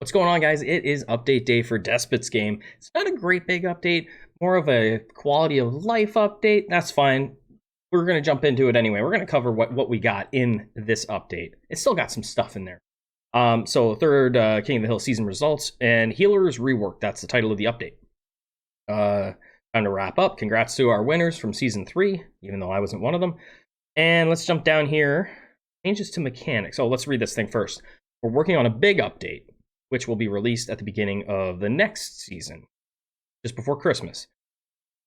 What's going on, guys? It is update day for Despot's game. It's not a great big update, more of a quality of life update. That's fine. We're going to jump into it anyway. We're going to cover what we got in this update. It's still got some stuff in there. So third King of the Hill season results and Healers Rework. That's the title of the update. Time to wrap up. Congrats to our winners from season 3, even though I wasn't one of them. And let's jump down here. Changes to mechanics. Oh, let's read this thing first. We're working on a big update, which will be released at the beginning of the next season, just before Christmas.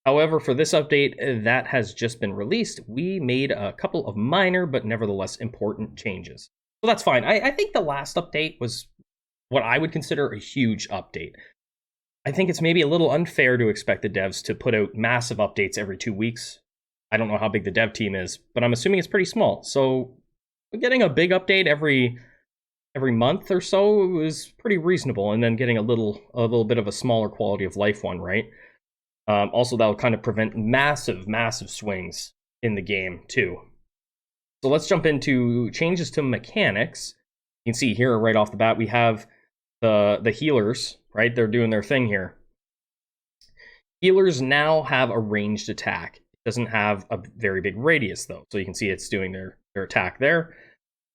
However, for this update that has just been released, we made a couple of minor but nevertheless important changes. So that's fine. I think the last update was what I would consider a huge update. I think it's maybe a little unfair to expect the devs to put out massive updates every 2 weeks. I don't know how big the dev team is, but I'm assuming it's pretty small. So getting a big update every month or so is pretty reasonable, and then getting a little bit of a smaller quality of life one, right? Also, that'll kind of prevent massive swings in the game too. So let's jump into changes to mechanics. You can see here right off the bat we have the healers, right? They're doing their thing here. Healers now have a ranged attack. It doesn't have a very big radius though, so you can see it's doing their attack there.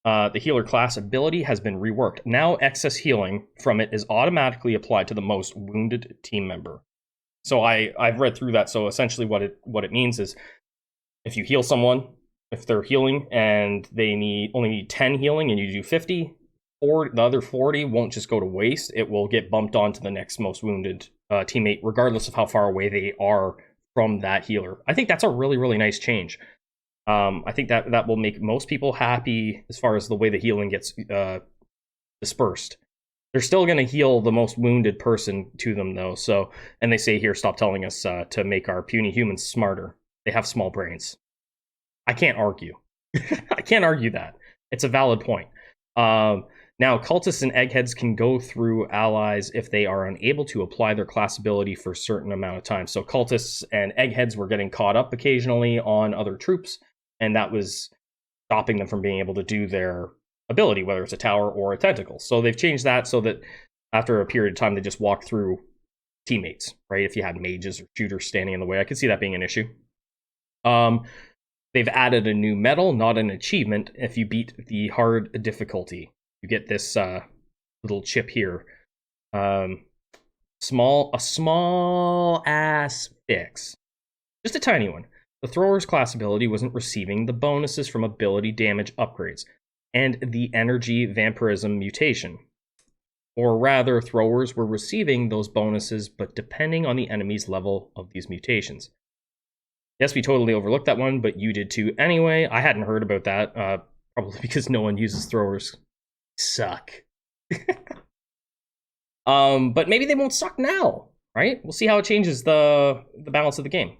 The healer class ability has been reworked. Now excess healing from it is automatically applied to the most wounded team member. So I've read through that. So essentially what it means is if you heal someone, if they're healing and they only need 10 healing and you do 50, or the other 40 won't just go to waste. It will get bumped onto the next most wounded teammate, regardless of how far away they are from that healer. I think that's a really nice change. I think that will make most people happy as far as the way the healing gets dispersed. They're still going to heal the most wounded person to them, though. So, and they say here, stop telling us to make our puny humans smarter. They have small brains. I can't argue. I can't argue that. It's a valid point. Now, cultists and eggheads can go through allies if they are unable to apply their class ability for a certain amount of time. So cultists and eggheads were getting caught up occasionally on other troops, and that was stopping them from being able to do their ability, whether it's a tower or a tentacle. So they've changed that so that after a period of time, they just walk through teammates, right? If you had mages or shooters standing in the way, I could see that being an issue. They've added a new medal, not an achievement, if you beat the hard difficulty. You get this little chip here. A small ass fix. Just a tiny one. The thrower's class ability wasn't receiving the bonuses from ability damage upgrades and the energy vampirism mutation. Or rather, throwers were receiving those bonuses, but depending on the enemy's level of these mutations. Yes, we totally overlooked that one, but you did too anyway. I hadn't heard about that, probably because no one uses throwers. Suck. But maybe they won't suck now, right? We'll see how it changes the balance of the game.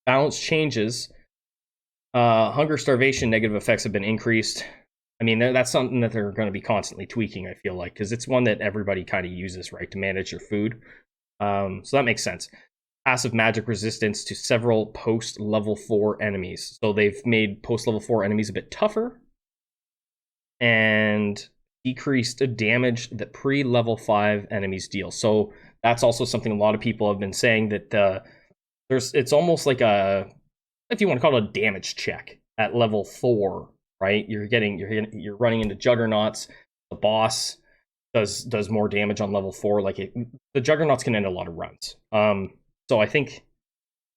Balance changes. Hunger, starvation, negative effects have been increased. I mean, that's something that they're going to be constantly tweaking, I feel like, because it's one that everybody kind of uses, right, to manage your food. So that makes sense. Passive magic resistance to several post-level 4 enemies. So they've made post-level 4 enemies a bit tougher and decreased damage that pre-level 5 enemies deal. So that's also something a lot of people have been saying, that it's almost like if you want to call it a damage check at level 4, right? You're running into juggernauts. The boss does more damage on level 4. Like the juggernauts can end a lot of runs. So I think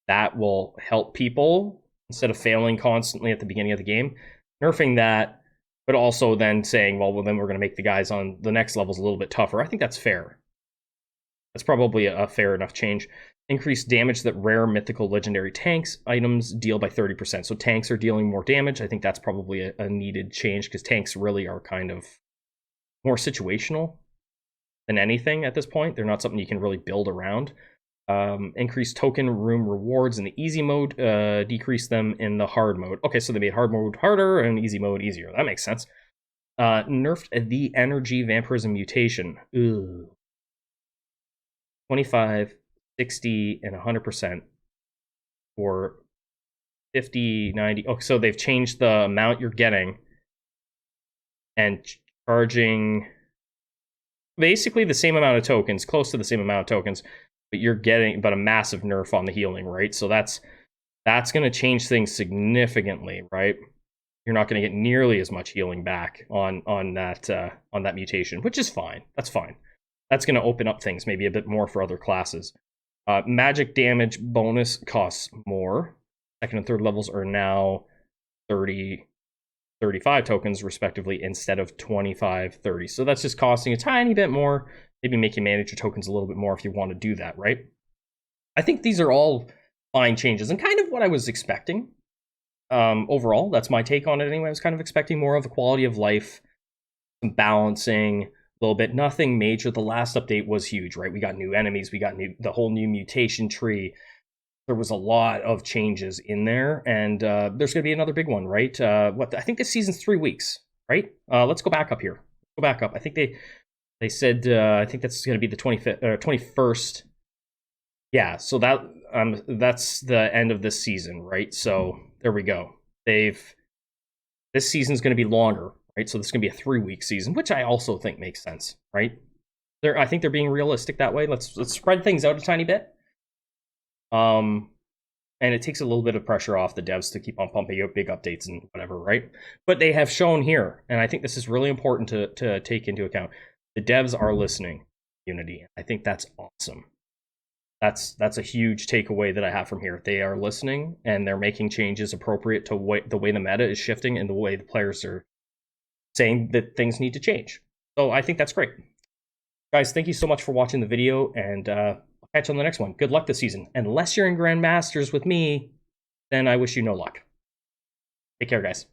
that will help people instead of failing constantly at the beginning of the game. Nerfing that, but also then saying, well then we're going to make the guys on the next levels a little bit tougher. I think that's fair. That's probably a fair enough change. Increased damage that rare mythical legendary tanks items deal by 30%. So tanks are dealing more damage. I think that's probably a needed change because tanks really are kind of more situational than anything at this point. They're not something you can really build around. Increase token room rewards in the easy mode, decrease them in the hard mode. Okay, so they made hard mode harder and easy mode easier. That makes sense. Nerfed the energy vampirism mutation. Ooh. 25, 60, and 100% for 50, 90. Oh, so they've changed the amount you're getting and charging basically the same amount of tokens, close to the same amount of tokens, but you're getting a massive nerf on the healing, right? So that's going to change things significantly, right? You're not going to get nearly as much healing back on that mutation, which is fine. That's fine. That's going to open up things maybe a bit more for other classes. Magic damage bonus costs more. Second and third levels are now 30, 35 tokens respectively instead of 25, 30. So that's just costing a tiny bit more. Maybe make you manage your tokens a little bit more if you want to do that, right? I think these are all fine changes and kind of what I was expecting. Overall, that's my take on it anyway. I was kind of expecting more of a quality of life, some balancing, a little bit. Nothing major. The last update was huge, right? We got new enemies. We got the whole new mutation tree. There was a lot of changes in there, and there's going to be another big one, right? I think this season's 3 weeks, right? Let's go back up here. Go back up. I think they said I think that's going to be the 21st. Yeah, so that's the end of this season, right? So there we go. This season's going to be longer, right? So this is going to be a 3-week season, which I also think makes sense, right? I think they're being realistic that way. Let's spread things out a tiny bit. And it takes a little bit of pressure off the devs to keep on pumping out big updates and whatever, right? But they have shown here, and I think this is really important to take into account. The devs are listening, Unity. I think that's awesome. That's a huge takeaway that I have from here. They are listening and they're making changes appropriate to the way the meta is shifting and the way the players are saying that things need to change. So I think that's great. Guys, thank you so much for watching the video, and I'll catch you on the next one. Good luck this season. Unless you're in Grandmasters with me, then I wish you no luck. Take care, guys.